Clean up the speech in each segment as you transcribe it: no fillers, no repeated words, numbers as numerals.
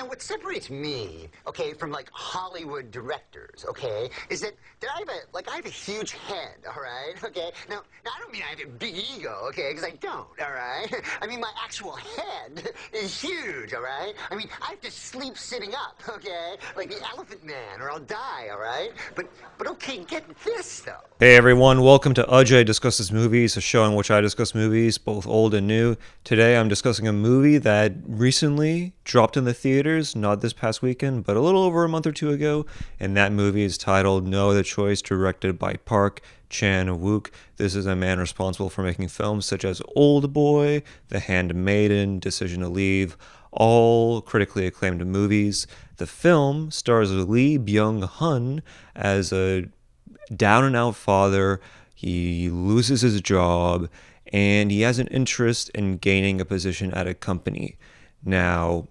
what separates me, okay, from like Hollywood directors, okay, is that I have a huge head, all right, okay. Now I don't mean I have a big ego, okay, because I don't, all right. I mean my actual head is huge, all right. I mean I have to sleep sitting up, okay, like the Elephant Man, or I'll die, all right. But okay, get this though. Hey everyone, welcome to Ajay Discusses Movies, a show in which I discuss movies, both old and new. Today I'm discussing a movie that recently dropped in the theaters, not this past weekend, but a little over a month or two ago, and that movie is titled No Other Choice, directed by Park Chan-wook. This is a man responsible for making films such as Old Boy, The Handmaiden, Decision to Leave, all critically acclaimed movies. The film stars Lee Byung-hun as a down and out father. He loses his job and he has an interest in gaining a position at a company. Now,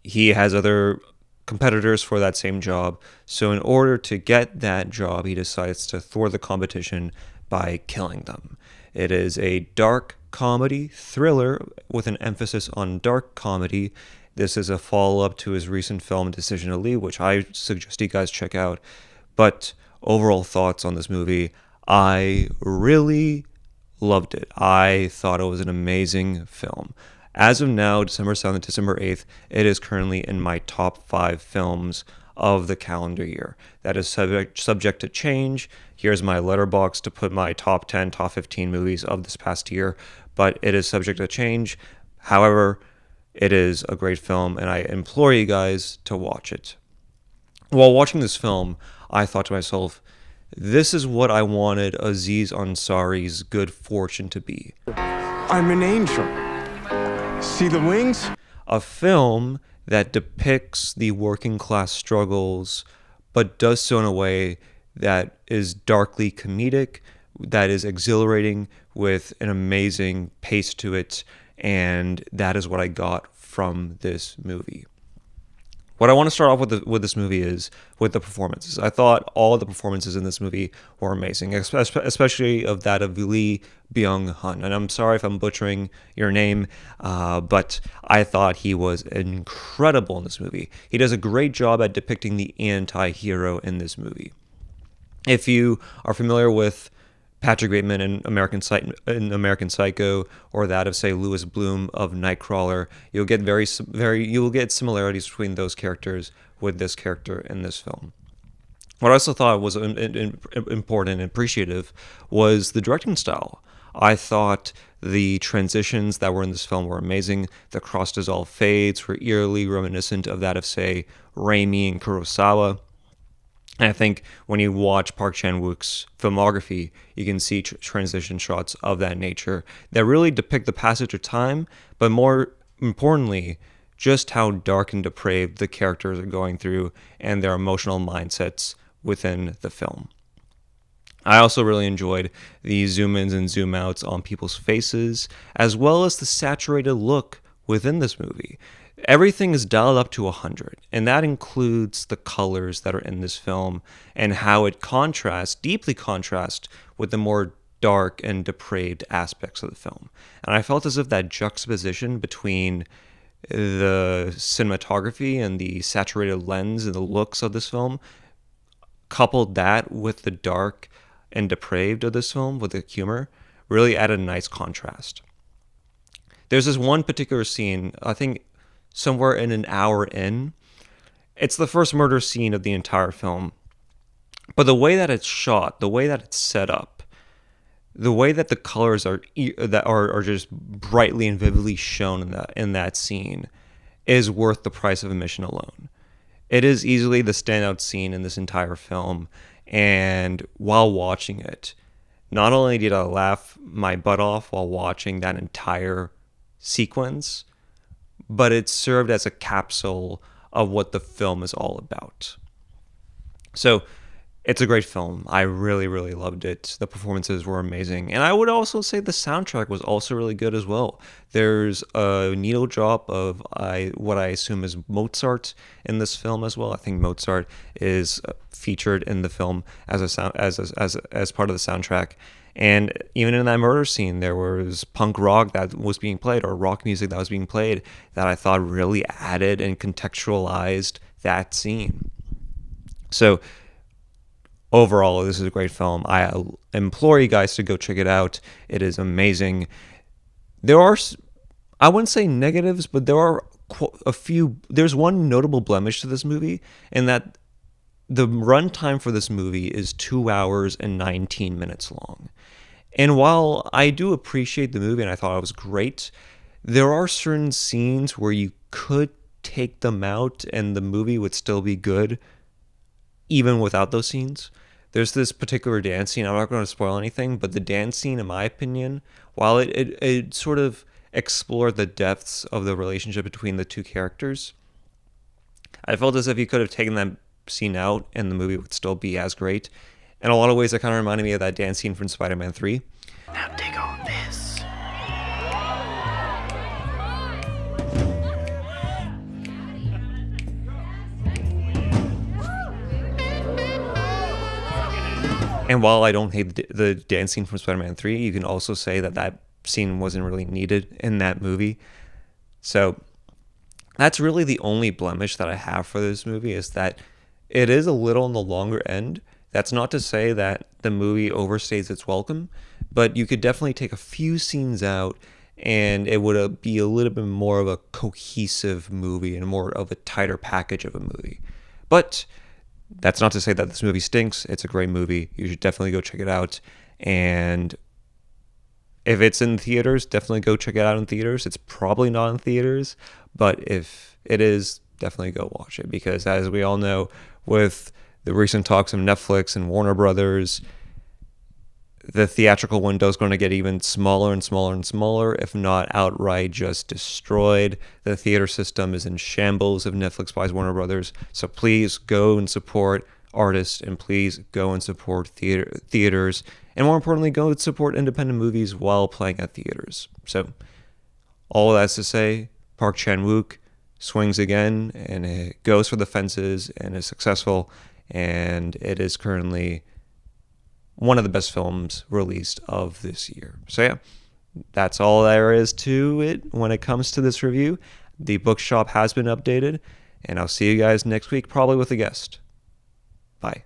he has other competitors for that same job. So in order to get that job, he decides to thwart the competition by killing them. It is a dark comedy thriller with an emphasis on dark comedy. This is a follow-up to his recent film Decision to Leave, which I suggest you guys check out. But overall thoughts on this movie, I really loved it. I thought it was an amazing film. As of now, December 7th, December 8th, it is currently in my top 5 films of the calendar year. That is subject to change. Here's my letterbox to put my top 10, top 15 movies of this past year, but it is subject to change. However, it is a great film, and I implore you guys to watch it. While watching this film, I thought to myself, this is what I wanted Aziz Ansari's Good Fortune to be. I'm an angel. See the wings? A film that depicts the working class struggles, but does so in a way that is darkly comedic, that is exhilarating with an amazing pace to it, and that is what I got from this movie. What I want to start off with this movie is with the performances. I thought all the performances in this movie were amazing, especially of that of Lee Byung-hun. And I'm sorry if I'm butchering your name, but I thought he was incredible in this movie. He does a great job at depicting the anti-hero in this movie. If you are familiar with Patrick Bateman in American Psycho, or that of, say, Louis Bloom of Nightcrawler, you'll get similarities between those characters with this character in this film. What I also thought was important and appreciative was the directing style. I thought the transitions that were in this film were amazing. The cross-dissolve fades were eerily reminiscent of that of, say, Raimi and Kurosawa. And I think when you watch Park Chan-wook's filmography, you can see transition shots of that nature that really depict the passage of time, but more importantly, just how dark and depraved the characters are going through and their emotional mindsets within the film. I also really enjoyed the zoom-ins and zoom-outs on people's faces, as well as the saturated look within this movie. Everything is dialed up to 100, and that includes the colors that are in this film and how it deeply contrasts with the more dark and depraved aspects of the film. And I felt as if that juxtaposition between the cinematography and the saturated lens and the looks of this film, coupled that with the dark and depraved of this film, with the humor, really added a nice contrast. There's this one particular scene, I think somewhere in an hour in. It's the first murder scene of the entire film. But the way that it's shot, the way that it's set up, the way that the colors are just brightly and vividly shown in that scene is worth the price of admission alone. It is easily the standout scene in this entire film, and while watching it, not only did I laugh my butt off while watching that entire sequence, but it served as a capsule of what the film is all about. So It's a great film. I really, really loved it. The performances were amazing. And I would also say the soundtrack was also really good as well. There's a needle drop of what I assume is Mozart in this film as well. I think Mozart is featured in the film as a sound as part of the soundtrack. And even in that murder scene, there was punk rock that was being played, or rock music that was being played, that I thought really added and contextualized that scene. So overall, this is a great film. I implore you guys to go check it out. It is amazing. There are, I wouldn't say negatives, but there are a few. There's one notable blemish to this movie, in that the runtime for this movie is 2 hours and 19 minutes long. And while I do appreciate the movie and I thought it was great, there are certain scenes where you could take them out and the movie would still be good, even without those scenes. There's this particular dance scene. I'm not going to spoil anything, but the dance scene, in my opinion, while it sort of explored the depths of the relationship between the two characters, I felt as if you could have taken that scene out and the movie would still be as great. In a lot of ways, it kind of reminded me of that dance scene from Spider-Man 3. Now dig on this. And while I don't hate the dance scene from Spider-Man 3, you can also say that that scene wasn't really needed in that movie. So that's really the only blemish that I have for this movie, is that it is a little on the longer end. That's not to say that the movie overstays its welcome, but you could definitely take a few scenes out and it would be a little bit more of a cohesive movie and more of a tighter package of a movie. But that's not to say that this movie stinks. It's a great movie. You should definitely go check it out. And if it's in theaters, definitely go check it out in theaters. It's probably not in theaters, but if it is, definitely go watch it. Because as we all know, with the recent talks of Netflix and Warner Brothers, the theatrical window is going to get even smaller and smaller and smaller, if not outright just destroyed. The theater system is in shambles if Netflix buys Warner Brothers. So please go and support artists, and please go and support theaters. And more importantly, go and support independent movies while playing at theaters. So all that's to say, Park Chan-wook swings again, and it goes for the fences and is successful. And it is currently one of the best films released of this year. So yeah, that's all there is to it when it comes to this review. The bookshop has been updated, and I'll see you guys next week, probably with a guest. Bye.